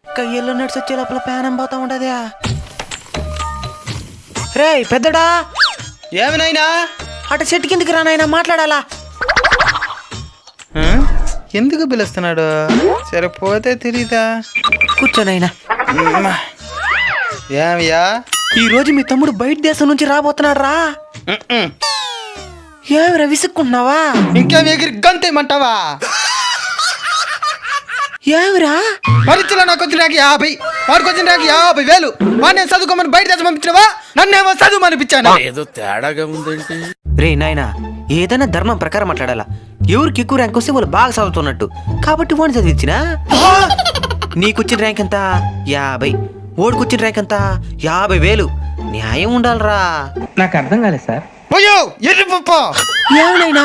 కయ్యల్లో నడిచి వచ్చే లోపల ప్యానం పోతా ఉండదే. రే పెద్దడా, ఏమినైనా అటు చెట్టు కిందికి రానైనా మాట్లాడాలా. ఎందుకు పిలుస్తున్నాడు? సరే పోతే తెలీదా? కూర్చోనైనా. ఏమయ్యా? ఈ రోజు మీ తమ్ముడు బయట దేశం నుంచి రాబోతున్నాడు రా. ఏమిరా విసుక్కుంటున్నావా? ఇంకేం ఎగిరి గంతేమంటావా? ఏమిరా? పరీక్షలో నాకు వచ్చిన 50, వాడికి వచ్చిన 50,000. వాడిని నేను చదువుకోమని బయట దేశం పంపించినవా? నన్నేమో చదువు అనిపించాను. ఏదో తేడాగా ఉందేంటి? రే నాయనా, ఏదైనా ధర్మం ప్రకారం మాట్లాడాలా. ఎవరికి ఎక్కువ ర్యాంక్ వస్తే వాళ్ళు బాగా చదువుతున్నట్టు కాబట్టి వాడిని చదివించినా. నీకొచ్చిన ర్యాంక్ ఎంత? 50. ఓడికొచ్చిన ర్యాంక్ ఎంత? 50,000. న్యాయం ఉండాలరా. నాకు అర్థం కాలేదు సార్. పోయో ఎర్రి పప్ప. ఏమనైనా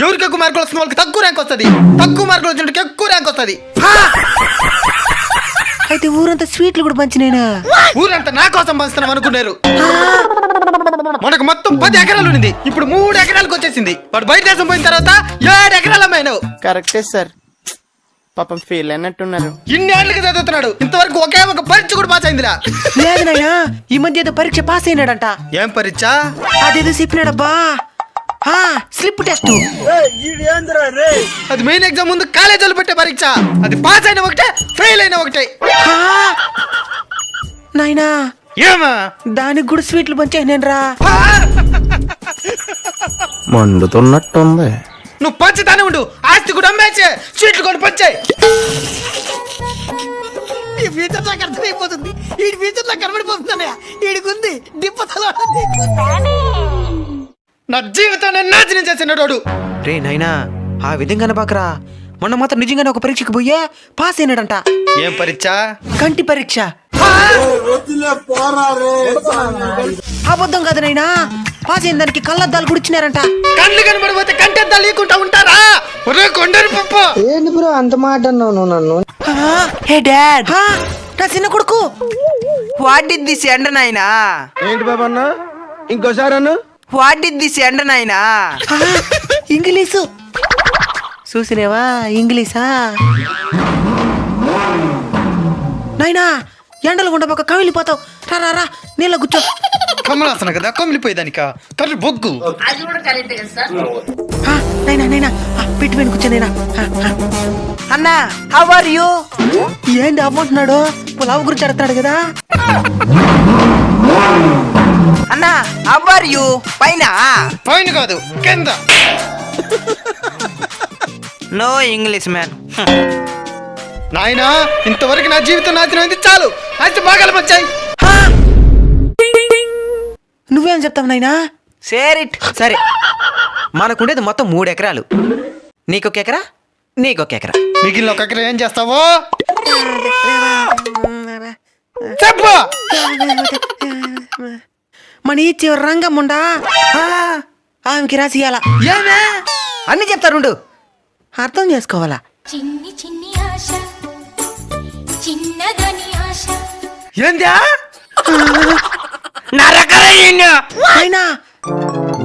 ఎవరికి ఎక్కువ మార్కులు వస్తుంది వాళ్ళకి తక్కువ ర్యాంక్ వస్తుంది, తక్కువ మార్కులు వచ్చిన ఎక్కువ ర్యాంక్ వస్తుంది. అయితే ఊరంతా స్వీట్లు కూడా పంచినేనా? ఊరంతా నా కోసం పంచుతున్నాం అనుకున్నారు. మనకు మొత్తం 10 ఎకరాలు ఉంది, ఇప్పుడు 3 ఎకరాలకు వచ్చేసింది. వాడు బయట దేశం పోయిన తర్వాత 7 ఎకరాలు అమ్మాయినావు. కరెక్టే సార్, పాపం ఫీల్ అయినట్టున్నారు. ఇన్ని ఏళ్ళకి చదువుతున్నాడు, ఇంతవరకు ఒకే ఒక పరీక్ష కూడా పాస్ అయిందిరా. లేదు నాయనా, ఈ మధ్య ఏదో పరీక్ష పాస్ అయినాడంట. ఏం పరీక్ష? అదేదో చెప్పినాడబ్బా, స్లిప్ టెస్ట్. అది మెయిన్ ఎగ్జామ్ ముందు కాలేజీలో పెట్టే పరీక్ష. అది పాస్ అయిన ఒకటే, ఫెయిల్ అయిన ఒకటే. నాయనా ఏమా? దానికి కూడా స్వీట్లు పంచేనేనరా. మండుతున్నట్టుంది. నువ్వు పంచుతానే ఉండు, ఆస్తి కూడా అమ్మేచ్చే, స్వీట్లు కూడా పంచాయి. ఈ ఫ్యూచర్ నాకు అర్థమైపోతుంది. ఈ ఫ్యూచర్ నాకు కనబడిపోతుందన్నయ్య. ఈడికుంది దిప్పతల. నా జీవితం నేను నాశనం చేసినాడు. రే నాయనా, ఆ విధంగా బాకరా. మొన్న మాత్రం నిజంగానే ఒక పరీక్షకు పోయే పాస్ అయినాడంట. ఏం పరీక్ష? కంటి పరీక్ష. అబద్ధం కదా నాయనా, పాస్ అయిన దానికి కళ్ళద్దాలు కూడా ఇచ్చినారంట. కళ్ళు కనబడిపోతే కంటెద్దా లేకుండా ఉంటారా? కొండరు పప్ప. ఏంది బ్రో అంత మాట అన్నావు నన్ను? హే డాడ్, నా చిన్న కొడుకు. వాట్ డిడ్ దిస్ ఎండ నాయనా? ఏంటి బాబా అన్న, ఇంకోసారి అన్న. వాట్ డిడ్ దిస్ ఎండ నాయనా? ఇంగ్లీషు చూసినేవా? ఇంగ్లీషా నాయనా? ఎండలు ఉండబోక కమిలిపోతావు. రా రా, నీళ్ళ కూర్చో. కమలాసన కదా, కమిలిపోయేదానిక కర్రు బొగ్గు. నైనా నైనా పెట్టి వెను కూర్చో నైనా. అన్నా, హౌ ఆర్ యూ? ఏంటి అమ్మంటున్నాడు? పులావ్ గురించి అడుగుతున్నాడు కదా. అన్నా, హౌ ఆర్ యూ? పైన పైన కాదు, కింద. No English man. నాయనా, ఇంతవరకు నా జీవితం నాశనం అయింది, చాలు. అయితే బాగాలు వచ్చాయి. నువ్వేం చెప్తావు నాయనా? సరే, మనకుండేది మొత్తం 3 ఎకరాలు. నీకొక ఎకరా, నీకొక ఎకరా. మిగిలిన 1 ఎకరా ఏం చేస్తావో చెప్పు. మన ఇచ్చి రంగమ్ముండా ఆమెకి రాసియాల. ఏమే? అన్ని చెప్తారుండు, అర్థం చేసుకోవాలా. చిన్ని చిన్ని ఆశ, చిన్నదని ఆశ. ఏందా? అయినా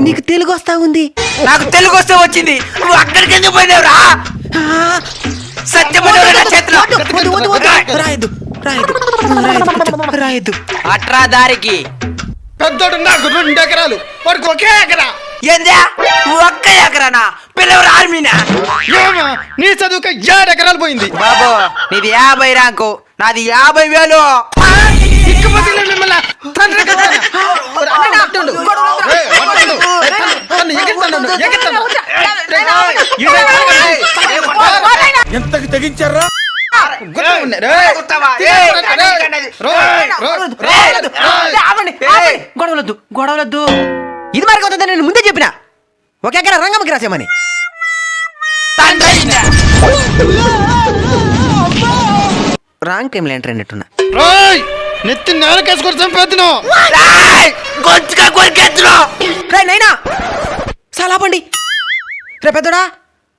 నీకు తెలుగు వస్తా ఉంది. నాకు తెలుగు వస్తే వచ్చింది, నువ్వు అక్కడికి ఎందుకు పోయినావురా? రాయద్దు. అట్రా దారికి. పెద్దోడు నాకు 2 ఎకరాలు, వాడికి 1 ఎకరా. ఏందా? ఒక్క ఎకరానా? పిల్లలు ఆర్మీనా? ఏమా? నీ చదువుక 7 ఎకరాలు పోయింది. బాబు, నీది 50 ర్యాంకు, నాది 50,000. ఎంతకి తెగించారా? గొడవలద్దు. ఇది మరి కొంత నేను ముందే చెప్పిన, 1 ఎకరా రంగమ్మకి రాసామని. రాంగ్ టైంలో ఎంటర్ అయినట్టున్నా. నెత్తి నేలకేసుకొని చంపేద్దును. నైనా చాలా పండి. రే పెద్దోడా,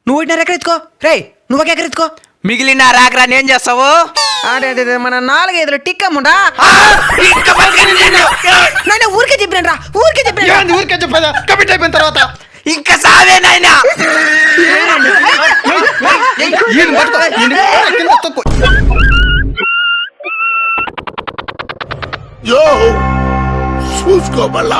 నువ్వు 1 ఎకర ఎత్తుకో. రే నువ్వు 1 ఎకర ఎత్తుకో. మిగిలిన రాకరా ఏం చేస్తావు? అదే మన 4 5 టిక్కమ్ముండా. నాయన ఊరికే చెప్పినా, ఊరికే చెప్పేదా? కమిట్ అయిపోయిన తర్వాత ఇంకా సావే నాయనా. యో చూసుకో మళ్ళా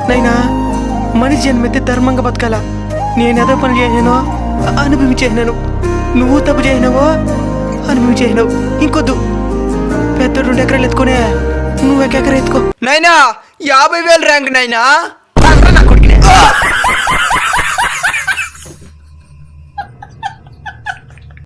నైనా మనిషి జన్మెత్తే ధర్మంగా బతకాల నేనేదో పని చేసినానో అనుభవించేసినాను, నువ్వు తప్పు చేసినావో అనుభవించేసినావు. ఇంకొద్దు, పెద్ద 2 ఎకరాలు ఎత్తుకునే నువ్వు 1 ఎకరా ఎత్తుకో. నైనా 50,000 ర్యాంక్ నైనా నా కొడుకునే